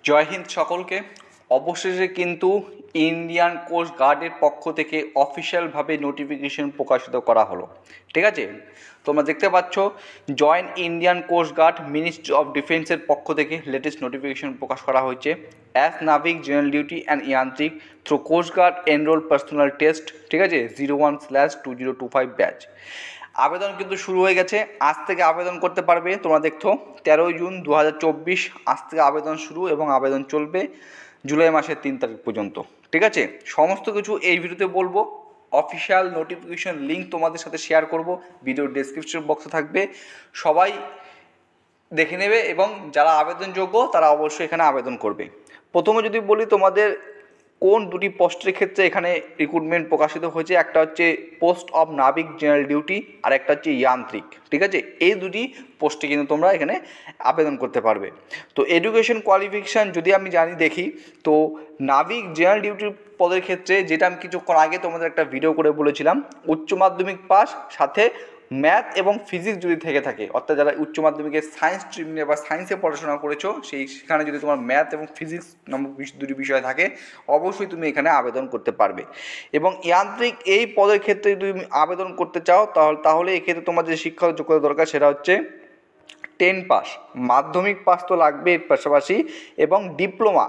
জয় হিন্দ সকলকে। অবশেষে কিন্তু ইন্ডিয়ান কোস্ট গার্ডের পক্ষ থেকে অফিসিয়ালভাবে নোটিফিকেশন প্রকাশিত করা হলো। ঠিক আছে, তোমরা দেখতে পাচ্ছ join Indian coast guard ministry of ডিফেন্সের পক্ষ থেকে লেটেস্ট নোটিফিকেশন প্রকাশ করা হয়েছে। As Navik general duty and Yantrik through coast guard enrol personnel test, ঠিক আছে, 01/2025 ব্যাচ। আবেদন কিন্তু শুরু হয়ে গেছে, আজ থেকে আবেদন করতে পারবে। তোমরা দেখছো 13 জুন 2024 আজ থেকে আবেদন শুরু এবং আবেদন চলবে জুলাই মাসের 3 তারিখ পর্যন্ত। ঠিক আছে, সমস্ত কিছু এই ভিডিওতে বলবো। অফিসিয়াল নোটিফিকেশন লিঙ্ক তোমাদের সাথে শেয়ার করব, ভিডিওর ডেসক্রিপশন বক্সে থাকবে, সবাই দেখে নেবে এবং যারা আবেদনযোগ্য তারা অবশ্যই এখানে আবেদন করবে। প্রথমে যদি বলি তোমাদের কোন দুটি পোস্টের ক্ষেত্রে এখানে রিক্রুটমেন্ট প্রকাশিত হয়েছে, একটা হচ্ছে পোস্ট অফ নাবিক জেনারেল ডিউটি আর একটা হচ্ছে যান্ত্রিক। ঠিক আছে, এই দুটি পোস্টে কিন্তু তোমরা এখানে আবেদন করতে পারবে। তো এডুকেশন কোয়ালিফিকেশান যদি আমি দেখি, তো নাবিক জেনারেল ডিউটির পদের ক্ষেত্রে যেটা আমি কিছুক্ষণ আগে তোমাদের একটা ভিডিও করে বলেছিলাম, উচ্চ মাধ্যমিক পাস সাথে ম্যাথ এবং ফিজিক্স যদি থেকে থাকে, অর্থাৎ যারা উচ্চ মাধ্যমিকে সায়েন্স স্ট্রিম নিয়ে বা সায়েন্সে পড়াশোনা করেছো, সেখানে যদি তোমার ম্যাথ এবং ফিজিক্স নামক দুটি বিষয় থাকে, অবশ্যই তুমি এখানে আবেদন করতে পারবে। এবং যান্ত্রিক এই পদের ক্ষেত্রে যদি তুমি আবেদন করতে চাও তাহলে এক্ষেত্রে তোমার যে শিক্ষাগত যোগ্যতা দরকার সেটা হচ্ছে 10 পাস, মাধ্যমিক পাস তো লাগবে এর পাশাপাশি, এবং diploma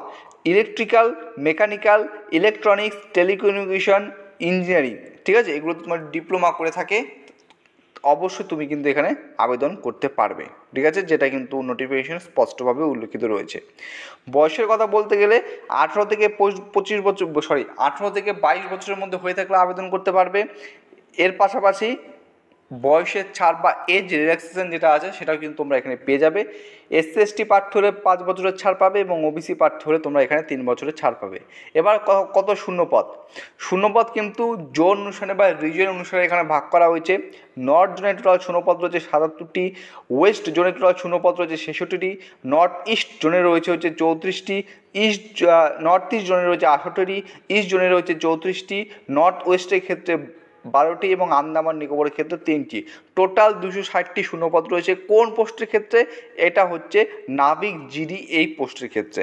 electrical, mechanical, electronics, telecommunication, engineering, ঠিক আছে, এগুলো তোমার ডিপ্লোমা করে থাকে, অবশ্যই তুমি কিন্তু এখানে আবেদন করতে পারবে। ঠিক আছে, যেটা কিন্তু নোটিফিকেশন স্পষ্টভাবে উল্লেখিত রয়েছে। বয়সের কথা বলতে গেলে 18 থেকে 22 বছরের মধ্যে হয়ে থাকলে আবেদন করতে পারবে। এর পাশাপাশি বয়সের ছাড় বা এজ রিল্যাক্সেশন যেটা আছে সেটাও কিন্তু তোমরা এখানে পেয়ে যাবে। এসসি এসটি প্রার্থী হলে 5 বছরের ছাড় পাবে এবং ওবিসি প্রার্থী হলে তোমরা এখানে 3 বছরের ছাড় পাবে। এবার কত শূন্যপদ কিন্তু জোন অনুসারে বা রিজন অনুসারে এখানে ভাগ করা হয়েছে। নর্থ জোনের টোটাল শূন্যপদ রয়েছে 77টি, ওয়েস্ট জোনের টোটাল শূন্যপদ রয়েছে 66টি, নর্থ ইস্ট জোনে রয়েছে 34টি, নর্থ ইস্ট জোনে রয়েছে 68টি, ইস্ট জোনে রয়েছে 34টি, নর্থ ওয়েস্টের ক্ষেত্রে 12টি এবং আন্দামান নিকোবরের ক্ষেত্রে 3টি। টোটাল 260টি শূন্যপদ রয়েছে। কোন পোস্টের ক্ষেত্রে? এটা হচ্ছে নাবিক জিডি এই পোস্টের ক্ষেত্রে।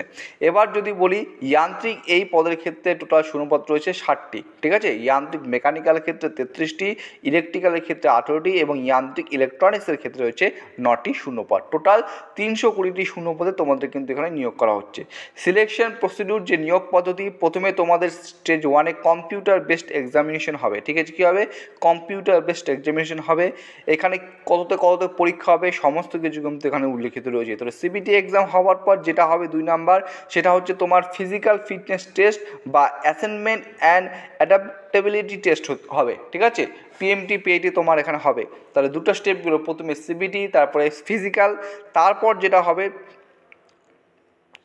এবার যদি বলি যান্ত্রিক এই পদের ক্ষেত্রে টোটাল শূন্যপদ রয়েছে 60টি। ঠিক আছে, যান্ত্রিক মেকানিক্যালের ক্ষেত্রে 33টি, ইলেকট্রিক্যালের ক্ষেত্রে 18টি এবং যান্ত্রিক ইলেকট্রনিক্সের ক্ষেত্রে রয়েছে 9টি শূন্যপদ। টোটাল 320টি শূন্যপদে তোমাদের কিন্তু এখানে নিয়োগ করা হচ্ছে। সিলেকশন প্রসিডিউর যে নিয়োগ পদ্ধতি, প্রথমে তোমাদের স্টেজ 1-এ কম্পিউটার বেসড এক্সামিনেশন হবে। ঠিক আছে, কী হবে? কম্পিউটার বেসড এক্সামিনেশন হবে। এখানে কততে পরীক্ষা হবে সমস্ত কিছু কিন্তু এখানে উল্লেখিত রয়েছে। তো সিবিটি এক্সাম হওয়ার পর যেটা হবে 2 নাম্বার, সেটা হচ্ছে তোমার ফিজিক্যাল ফিটনেস টেস্ট বা অ্যাসাইনমেন্ট অ্যান্ড অ্যাডাপ্টেবিলিটি টেস্ট হবে। ঠিক আছে, পিএমটি পিএটি তোমার এখানে হবে। তাহলে দুটো স্টেপগুলো, প্রথমে সিবিটি, তারপরে ফিজিক্যাল, তারপর যেটা হবে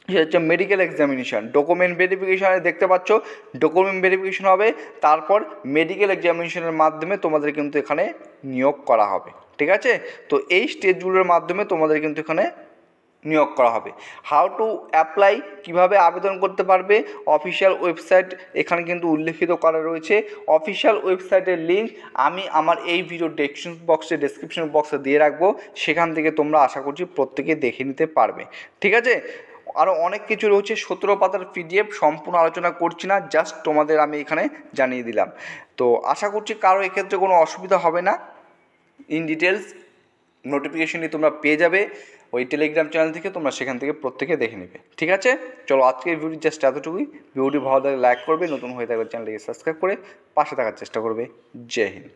সেটা হচ্ছে মেডিকেল এক্সামিনেশান। ডকুমেন্ট ভেরিফিকেশানে দেখতে পাচ্ছ ডকুমেন্ট ভেরিফিকেশান হবে, তারপর মেডিকেল এক্সামিনেশনের মাধ্যমে তোমাদের কিন্তু এখানে নিয়োগ করা হবে। ঠিক আছে, তো এই স্টেজগুলোর মাধ্যমে তোমাদের কিন্তু এখানে নিয়োগ করা হবে। হাউ টু অ্যাপ্লাই, কীভাবে আবেদন করতে পারবে, অফিসিয়াল ওয়েবসাইট এখানে কিন্তু উল্লেখিত করা রয়েছে। অফিসিয়াল ওয়েবসাইটের লিঙ্ক আমি আমার এই ভিডিও ডেসক্রিপশন বক্সে দিয়ে রাখবো, সেখান থেকে তোমরা আশা করছি প্রত্যেকে দেখে নিতে পারবে। ঠিক আছে, আরও অনেক কিছু রয়েছে, 17 পাতার পিডিএফ, সম্পূর্ণ আলোচনা করছি না, জাস্ট তোমাদের আমি এখানে জানিয়ে দিলাম। তো আশা করছি কারো এক্ষেত্রে কোনো অসুবিধা হবে না। ইন ডিটেলস নোটিফিকেশনটি তোমরা পেয়ে যাবে ওই টেলিগ্রাম চ্যানেল থেকে, তোমরা সেখান থেকে প্রত্যেকে দেখে নেবে। ঠিক আছে, চলো আজকের ভিডিও জাস্ট এতটুকুই। ভিডিওটি ভালো লাগলে লাইক করবে, নতুন হয়ে থাকলে চ্যানেলটিকে সাবস্ক্রাইব করে পাশে থাকার চেষ্টা করবে। জয় হিন্দ।